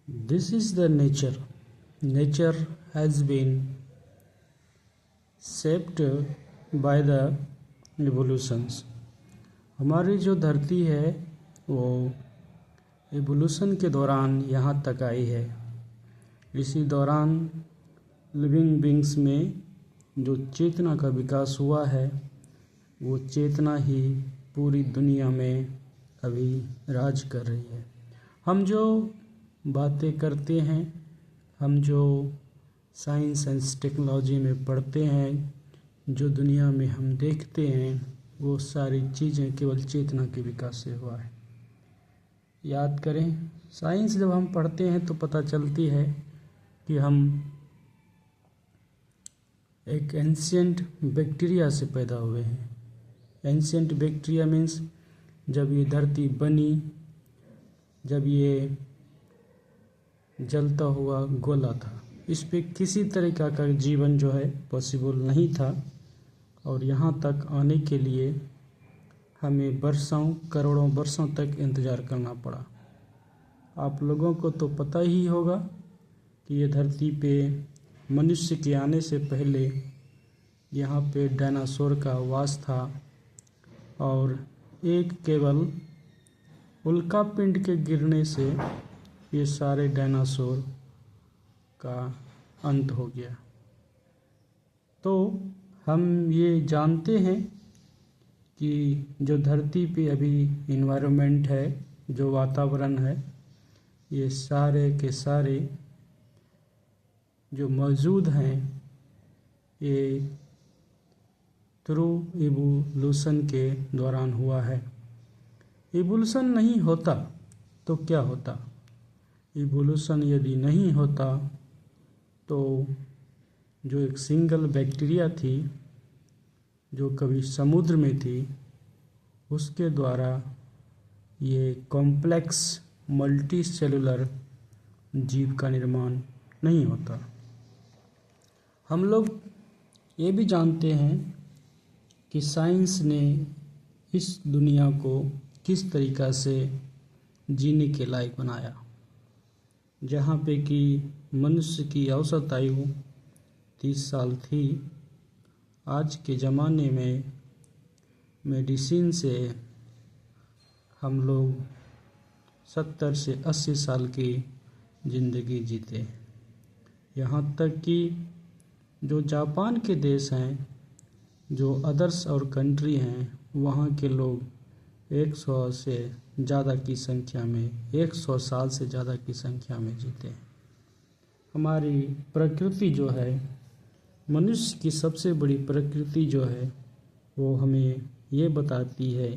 This is the nature. Nature has been shaped by the evolutions. हमारी जो धरती है वो एवोल्यूशन के दौरान यहाँ तक आई है। इसी दौरान लिविंग बींग्स में जो चेतना का विकास हुआ है वो चेतना ही पूरी दुनिया में अभी राज कर रही है। हम जो बातें करते हैं, हम जो साइंस एंड टेक्नोलॉजी में पढ़ते हैं, जो दुनिया में हम देखते हैं, वो सारी चीज़ें केवल चेतना के विकास से हुआ है। याद करें, साइंस जब हम पढ़ते हैं तो पता चलती है कि हम एक एंशिएंट बैक्टीरिया से पैदा हुए हैं। एंशिएंट बैक्टीरिया मीन्स जब ये धरती बनी, जब ये जलता हुआ गोला था, इस पे किसी तरीका का जीवन जो है पॉसिबल नहीं था और यहाँ तक आने के लिए हमें वर्षों करोड़ों वर्षों तक इंतज़ार करना पड़ा। आप लोगों को तो पता ही होगा कि ये धरती पे मनुष्य के आने से पहले यहाँ पे डायनासोर का वास था और एक केवल उल्कापिंड के गिरने से ये सारे डायनासोर का अंत हो गया। तो हम ये जानते हैं कि जो धरती पे अभी इन्वायरमेंट है, जो वातावरण है, ये सारे के सारे जो मौजूद हैं ये थ्रू इवोल्यूशन के दौरान हुआ है। इवोल्यूशन नहीं होता तो क्या होता? इवोल्यूशन यदि नहीं होता तो जो एक सिंगल बैक्टीरिया थी जो कभी समुद्र में थी, उसके द्वारा ये कॉम्प्लेक्स मल्टी सेलुलर जीव का निर्माण नहीं होता। हम लोग ये भी जानते हैं कि साइंस ने इस दुनिया को किस तरीक़ा से जीने के लायक बनाया। जहाँ पे कि मनुष्य की औसत आयु 30 साल थी, आज के ज़माने में मेडिसिन से हम लोग 70 से 80 साल की ज़िंदगी जीते। यहाँ तक कि जो जापान के देश हैं, जो अदर्स और कंट्री हैं, वहाँ के लोग 100 से ज़्यादा की संख्या में 100 साल से ज़्यादा की संख्या में जीते हैं। हमारी प्रकृति जो है, मनुष्य की सबसे बड़ी प्रकृति जो है, वो हमें ये बताती है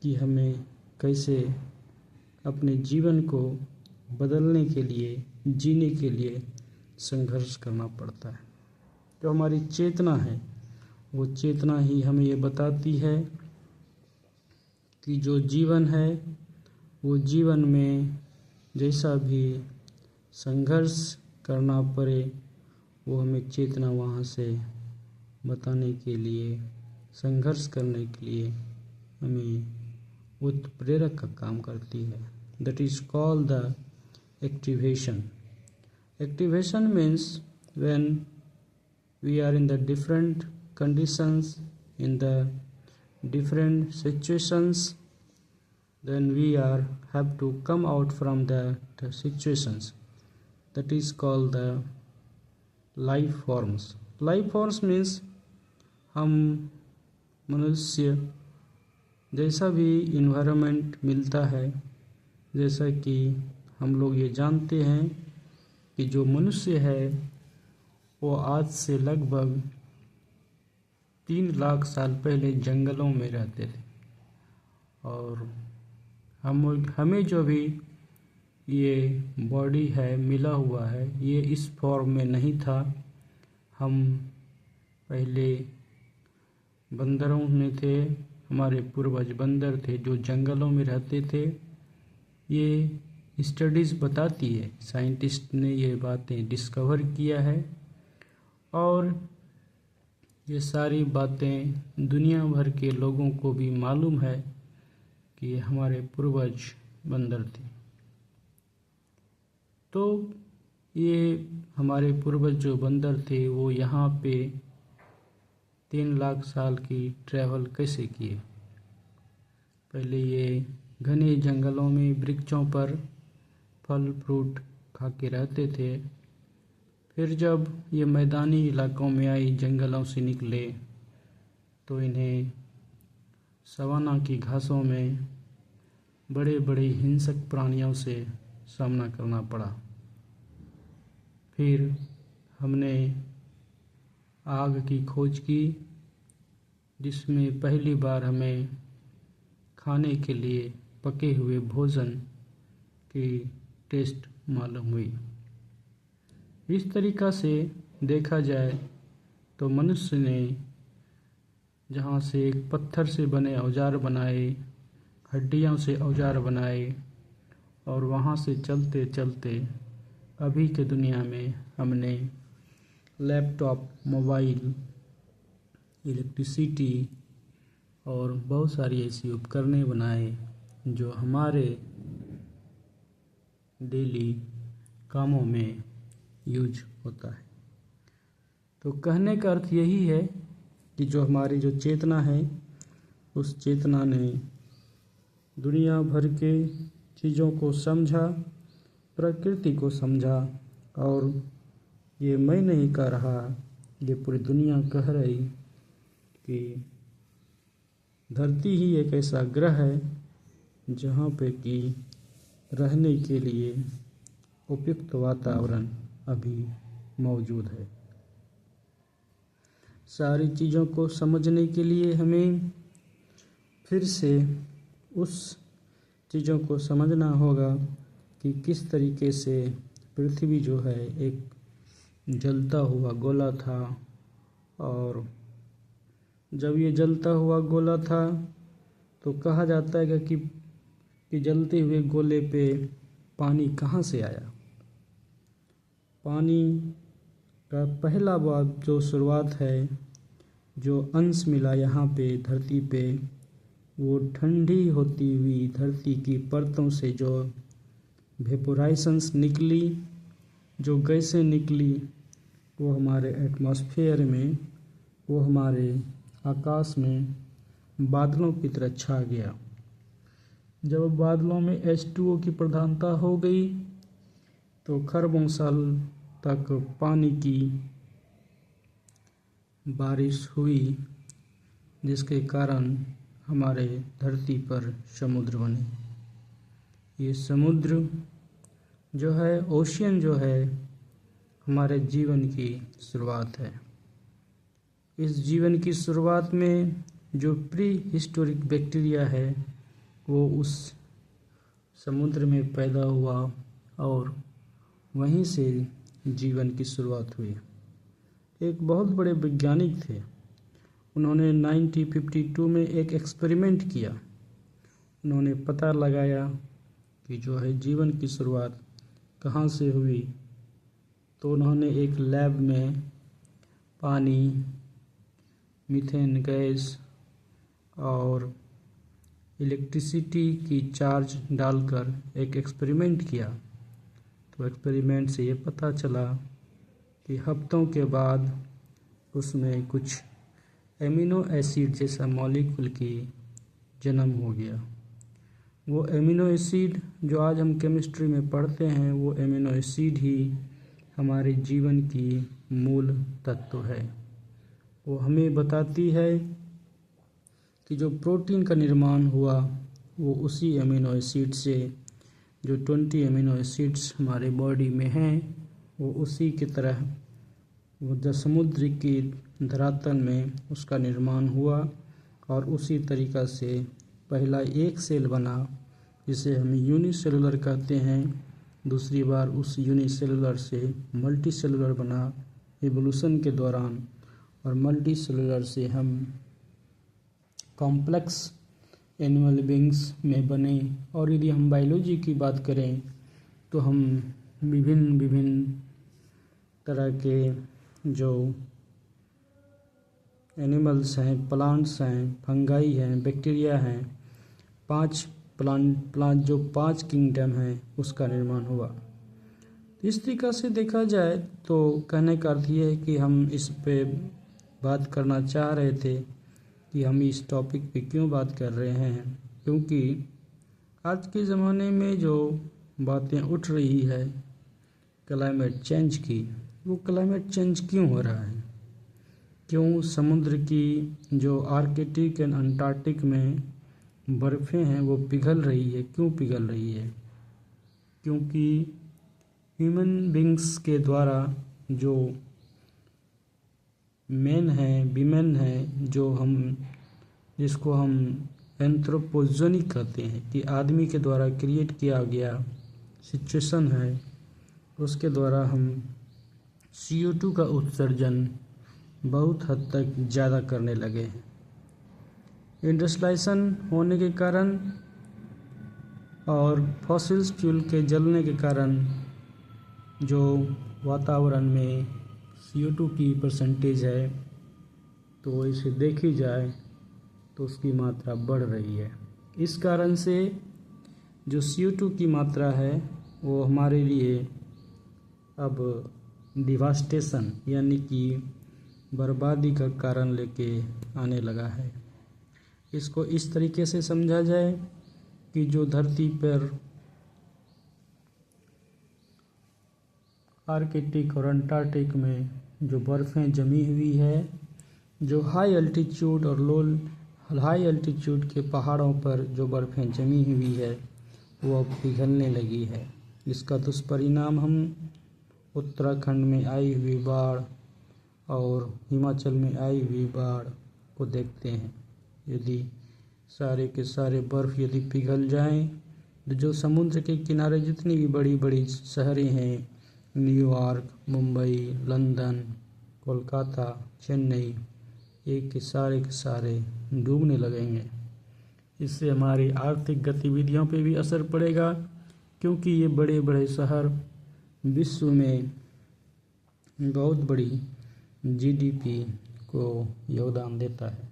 कि हमें कैसे अपने जीवन को बदलने के लिए, जीने के लिए संघर्ष करना पड़ता है। जो हमारी चेतना है, वो चेतना ही हमें ये बताती है कि जो जीवन है, वो जीवन में जैसा भी संघर्ष करना पड़े, वो हमें चेतना वहाँ से बताने के लिए, संघर्ष करने के लिए हमें उत्प्रेरक का काम करती है। That is called the activation. Activation means when we are in the different conditions, in the different situations, then we have to come out from the situations. That is called the life forms. Life forms means हम मनुष्य जैसा भी environment मिलता है, जैसा कि हम लोग ये जानते हैं कि जो मनुष्य है वो आज से लगभग 3 लाख साल पहले जंगलों में रहते थे और हमें जो भी ये बॉडी है मिला हुआ है, ये इस फॉर्म में नहीं था। हम पहले बंदरों में थे, हमारे पूर्वज बंदर थे जो जंगलों में रहते थे। ये स्टडीज़ बताती है, साइंटिस्ट ने ये बातें डिस्कवर किया है और ये सारी बातें दुनिया भर के लोगों को भी मालूम है कि हमारे पूर्वज बंदर थे। तो ये हमारे पूर्वज जो बंदर थे वो यहाँ पे 3 लाख साल की ट्रैवल कैसे किए। पहले ये घने जंगलों में वृक्षों पर फल फ्रूट खा के रहते थे। फिर जब ये मैदानी इलाकों में आई, जंगलों से निकले, तो इन्हें सवाना की घासों में बड़े बड़े हिंसक प्राणियों से सामना करना पड़ा। फिर हमने आग की खोज की, जिसमें पहली बार हमें खाने के लिए पके हुए भोजन की टेस्ट मालूम हुई। इस तरीक़ा से देखा जाए तो मनुष्य ने जहाँ से एक पत्थर से बने औजार बनाए, हड्डियों से औजार बनाए, और वहाँ से चलते चलते अभी के दुनिया में हमने लैपटॉप, मोबाइल, इलेक्ट्रिसिटी और बहुत सारी ऐसी उपकरणें बनाए जो हमारे डेली कामों में यूज होता है। तो कहने का अर्थ यही है कि जो हमारी जो चेतना है, उस चेतना ने दुनिया भर के चीज़ों को समझा, प्रकृति को समझा, और ये मैं नहीं कह रहा, ये पूरी दुनिया कह रही कि धरती ही एक ऐसा ग्रह है जहाँ पे कि रहने के लिए उपयुक्त वातावरण अभी मौजूद है। सारी चीज़ों को समझने के लिए हमें फिर से उस चीज़ों को समझना होगा कि किस तरीके से पृथ्वी जो है एक जलता हुआ गोला था, और जब ये जलता हुआ गोला था तो कहा जाता है कि जलते हुए गोले पे पानी कहाँ से आया। पानी का पहला बार जो शुरुआत है, जो अंश मिला यहाँ पे धरती पे, वो ठंडी होती हुई धरती की परतों से जो वेपोराइशंस निकली, जो गैसें निकली, वो हमारे एटमॉस्फेयर में, वो हमारे आकाश में बादलों की तरह छा गया। जब बादलों में H2O की प्रधानता हो गई तो खरबों साल तक पानी की बारिश हुई, जिसके कारण हमारे धरती पर समुद्र बने। ये समुद्र जो है, ओशियन जो है, हमारे जीवन की शुरुआत है। इस जीवन की शुरुआत में जो प्री हिस्टोरिक बैक्टीरिया है वो उस समुद्र में पैदा हुआ, और वहीं से जीवन की शुरुआत हुई। एक बहुत बड़े वैज्ञानिक थे, उन्होंने 1952 में एक एक्सपेरिमेंट किया। उन्होंने पता लगाया कि जो है जीवन की शुरुआत कहाँ से हुई। तो उन्होंने एक लैब में पानी, मीथेन गैस और इलेक्ट्रिसिटी की चार्ज डालकर एक एक्सपेरिमेंट किया। तो एक्सपेरिमेंट से ये पता चला कि हफ्तों के बाद उसमें कुछ एमिनो एसिड जैसा मॉलिक्यूल की जन्म हो गया। वो एमिनो एसिड जो आज हम केमिस्ट्री में पढ़ते हैं, वो एमिनो एसिड ही हमारे जीवन की मूल तत्व है। वो हमें बताती है कि जो प्रोटीन का निर्माण हुआ वो उसी एमिनो एसिड से, जो 20 एमिनो एसिड्स हमारे बॉडी में हैं, वो उसी की तरह वो जो समुद्र की धरातल में उसका निर्माण हुआ, और उसी तरीक़ा से पहला एक सेल बना जिसे हम यूनिसेलुलर कहते हैं। दूसरी बार उस यूनिसेलुलर से मल्टी सेलुलर बना इवोल्यूशन के दौरान, और मल्टी सेलुलर से हम कॉम्प्लेक्स एनिमल बींग्स में बने। और यदि हम बायोलॉजी की बात करें तो हम विभिन्न तरह के जो एनिमल्स हैं, प्लांट्स हैं, फंगाई हैं, बैक्टीरिया हैं, 5 प्लांट जो 5 किंगडम हैं, उसका निर्माण हुआ। इस तरीक़ा से देखा जाए तो कहने का अर्थ ये है कि हम इस पे बात करना चाह रहे थे कि हम इस टॉपिक पे क्यों बात कर रहे हैं, क्योंकि आज के ज़माने में जो बातें उठ रही है क्लाइमेट चेंज की, वो क्लाइमेट चेंज क्यों हो रहा है, क्यों समुद्र की जो आर्कटिक एंड अंटार्कटिक में बर्फ़ें हैं वो पिघल रही है, क्यों पिघल रही है? क्योंकि ह्यूमन बींग्स के द्वारा जो मैन है, वीमेन है, जिसको हम एंथ्रोपोजेनिक कहते हैं कि आदमी के द्वारा क्रिएट किया गया सिचुएशन है, उसके द्वारा हम CO2 का उत्सर्जन बहुत हद तक ज़्यादा करने लगे हैं। इंडस्ट्रियलाइजेशन होने के कारण और फॉसिल्स फ्यूल के जलने के कारण जो वातावरण में CO2 की परसेंटेज है, तो इसे देखी जाए तो उसकी मात्रा बढ़ रही है। इस कारण से जो CO2 की मात्रा है वो हमारे लिए अब डिवास्टेशन यानी कि बर्बादी का कारण लेके आने लगा है। इसको इस तरीके से समझा जाए कि जो धरती पर आर्कटिक और अंटार्कटिक में जो बर्फ़ें जमी हुई है, जो हाई अल्टीट्यूड और हाई अल्टीट्यूड के पहाड़ों पर जो बर्फ़ें जमी हुई है वो अब पिघलने लगी है। इसका दुष्परिणाम हम उत्तराखंड में आई हुई बाढ़ और हिमाचल में आई हुई बाढ़ को देखते हैं। यदि सारे के सारे बर्फ़ यदि पिघल जाएं, तो जो समुद्र के किनारे जितनी भी बड़ी बड़ी शहरें हैं, न्यूयॉर्क, मुंबई, लंदन, कोलकाता, चेन्नई, एक के सारे डूबने लगेंगे। इससे हमारी आर्थिक गतिविधियों पे भी असर पड़ेगा, क्योंकि ये बड़े बड़े शहर विश्व में बहुत बड़ी GDP को योगदान देता है।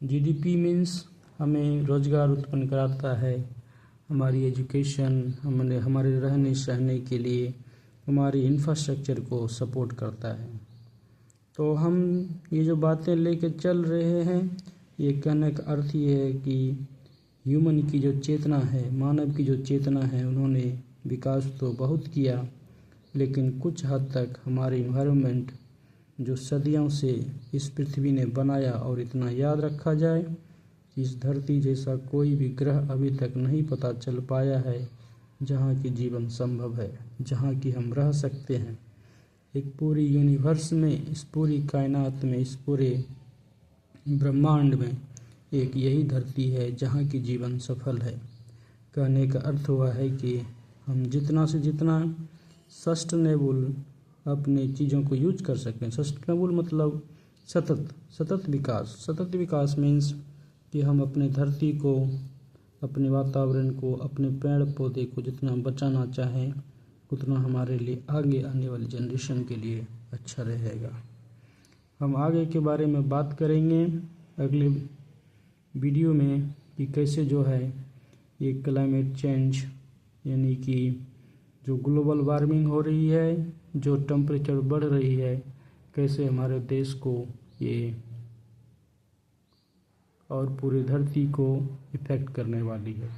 GDP मीन्स हमें रोज़गार उत्पन्न कराता है, हमारी एजुकेशन, हमारे रहने सहने के लिए हमारी इंफ्रास्ट्रक्चर को सपोर्ट करता है। तो हम ये जो बातें लेके चल रहे हैं, ये कहने का अर्थ ये है कि ह्यूमन की जो चेतना है, मानव की जो चेतना है, उन्होंने विकास तो बहुत किया, लेकिन कुछ हद तक हमारे इन्वायरमेंट जो सदियों से इस पृथ्वी ने बनाया, और इतना याद रखा जाए इस धरती जैसा कोई भी ग्रह अभी तक नहीं पता चल पाया है जहाँ की जीवन संभव है, जहाँ की हम रह सकते हैं। एक पूरी यूनिवर्स में, इस पूरी कायनात में, इस पूरे ब्रह्मांड में एक यही धरती है जहाँ की जीवन सफल है। कहने का अर्थ हुआ है कि हम जितना से जितना सस्टेनेबल अपने चीज़ों को यूज कर सकें। सस्टेनेबल मतलब सतत विकास। सतत विकास मीन्स कि हम अपने धरती को, अपने वातावरण को, अपने पेड़ पौधे को जितना बचाना चाहें उतना हमारे लिए आगे आने वाली जनरेशन के लिए अच्छा रहेगा। हम आगे के बारे में बात करेंगे अगले वीडियो में कि कैसे जो है ये क्लाइमेट चेंज यानी कि जो ग्लोबल वार्मिंग हो रही है, जो टेम्परेचर बढ़ रही है, कैसे हमारे देश को ये और पूरी धरती को इफ़ेक्ट करने वाली है।